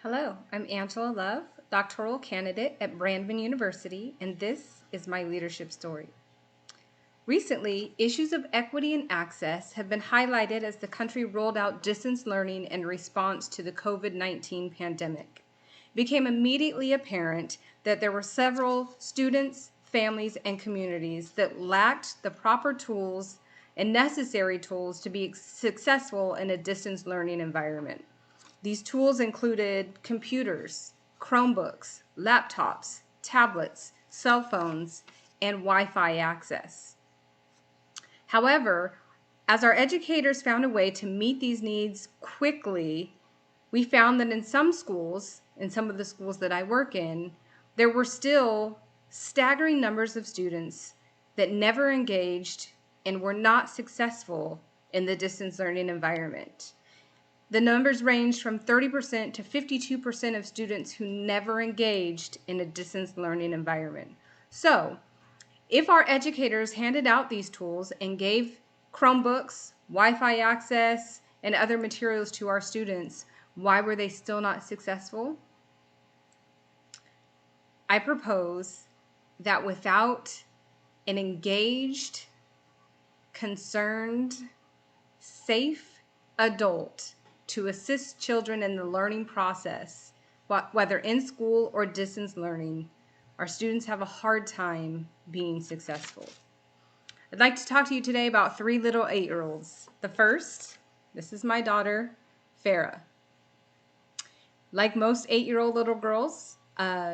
Hello, I'm Angela Love, doctoral candidate at Brandman University, and this is my leadership story. Recently, issues of equity and access have been highlighted as the country rolled out distance learning in response to the COVID-19 pandemic. It became immediately apparent that there were several students, families, and communities that lacked the proper tools and necessary tools to be successful in a distance learning environment. These tools included computers, Chromebooks, laptops, tablets, cell phones, and Wi-Fi access. However, as our educators found a way to meet these needs quickly, we found that in some schools, in some of the schools that I work in, there were still staggering numbers of students that never engaged and were not successful in the distance learning environment. The numbers ranged from 30% to 52% of students who never engaged in a distance learning environment. So, if our educators handed out these tools and gave Chromebooks, Wi-Fi access, and other materials to our students, why were they still not successful? I propose that without an engaged, concerned, safe adult to assist children in the learning process, whether in school or distance learning, our students have a hard time being successful. I'd like to talk to you today about three little 8-year-olds. The first, this is my daughter, Farah. Like most 8-year-old little girls,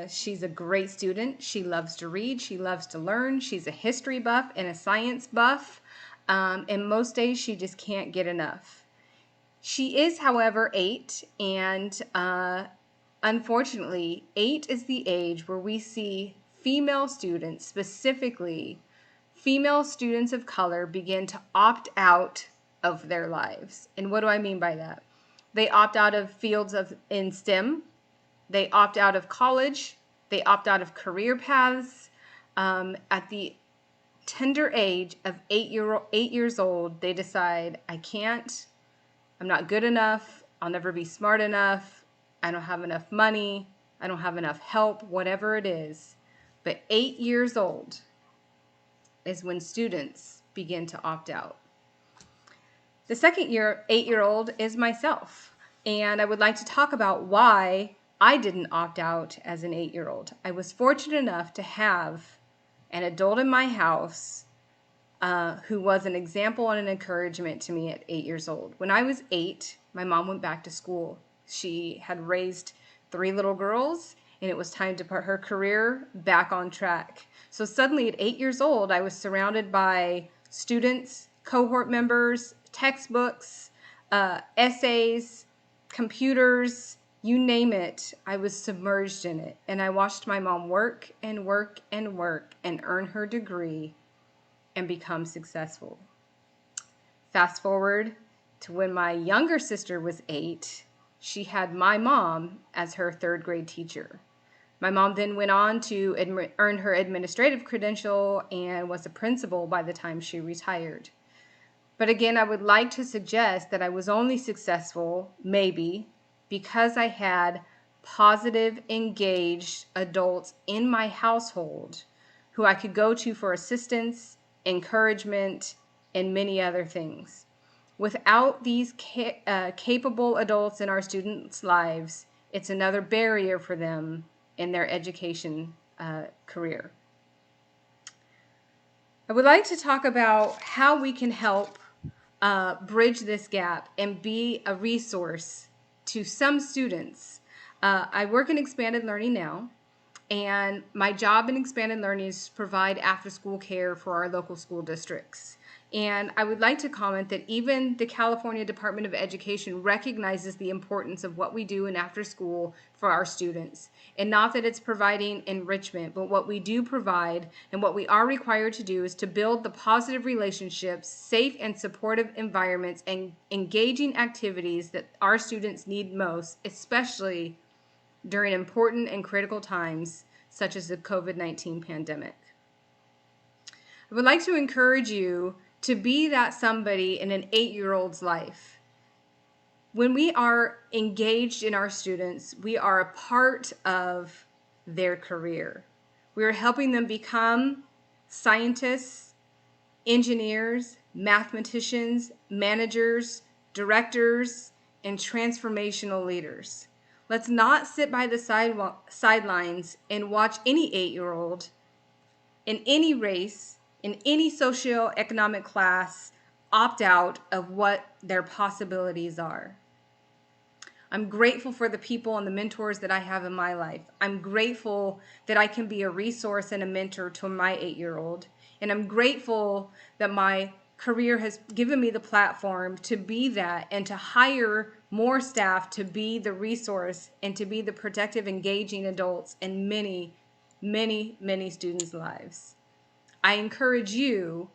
she's a great student. She loves to read. She loves to learn. She's a history buff and a science buff. And most days she just can't get enough. She is, however, 8, and unfortunately, 8 is the age where we see female students, specifically female students of color, begin to opt out of their lives. And what do I mean by that? They opt out of fields in STEM. They opt out of college. They opt out of career paths. At the tender age of 8 years old, they decide, I can't. I'm not good enough. I'll never be smart enough. I don't have enough money. I don't have enough help, whatever it is. But 8 years old is when students begin to opt out. The second 8-year-old is myself. And I would like to talk about why I didn't opt out as an 8-year-old. I was fortunate enough to have an adult in my house who was an example and an encouragement to me at 8 years old. When I was 8, my mom went back to school. She had raised 3 little girls, and it was time to put her career back on track. So suddenly at 8 years old, I was surrounded by students, cohort members, textbooks, essays, computers, you name it. I was submerged in it. And I watched my mom work and work and work and earn her degree and become successful. Fast forward to when my younger sister was 8, she had my mom as her 3rd grade teacher. My mom then went on to earn her administrative credential and was a principal by the time she retired. But again, I would like to suggest that I was only successful, maybe, because I had positive, engaged adults in my household who I could go to for assistance, encouragement, and many other things. Without these capable adults in our students' lives, it's another barrier for them in their education career. I would like to talk about how we can help bridge this gap and be a resource to some students. I work in expanded learning now, and my job in expanded learning is to provide after-school care for our local school districts. And I would like to comment that even the California Department of Education recognizes the importance of what we do in after school for our students. And not that it's providing enrichment, but what we do provide and what we are required to do is to build the positive relationships, safe and supportive environments, and engaging activities that our students need most, especially during important and critical times such as the COVID-19 pandemic. I would like to encourage you to be that somebody in an 8-year-old's life. when we are engaged in our students, we are a part of their career. We are helping them become scientists, engineers, mathematicians, managers, directors, and transformational leaders. Let's not sit by the sidelines and watch any 8-year-old in any race, in any socioeconomic class, opt out of what their possibilities are. I'm grateful for the people and the mentors that I have in my life. I'm grateful that I can be a resource and a mentor to my 8-year-old. And I'm grateful that my career has given me the platform to be that and to hire more staff to be the resource and to be the protective, engaging adults in many, many, many students' lives. I encourage you,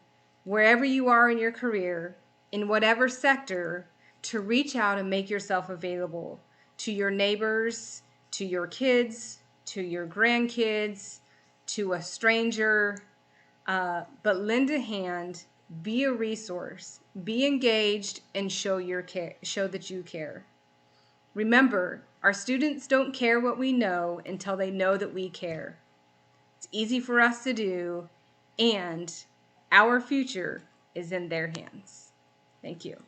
wherever you are in your career, in whatever sector, to reach out and make yourself available to your neighbors, to your kids, to your grandkids, to a stranger. But lend a hand, be a resource, be engaged, and show that you care. Remember, our students don't care what we know until they know that we care. It's easy for us to do, and our future is in their hands. Thank you.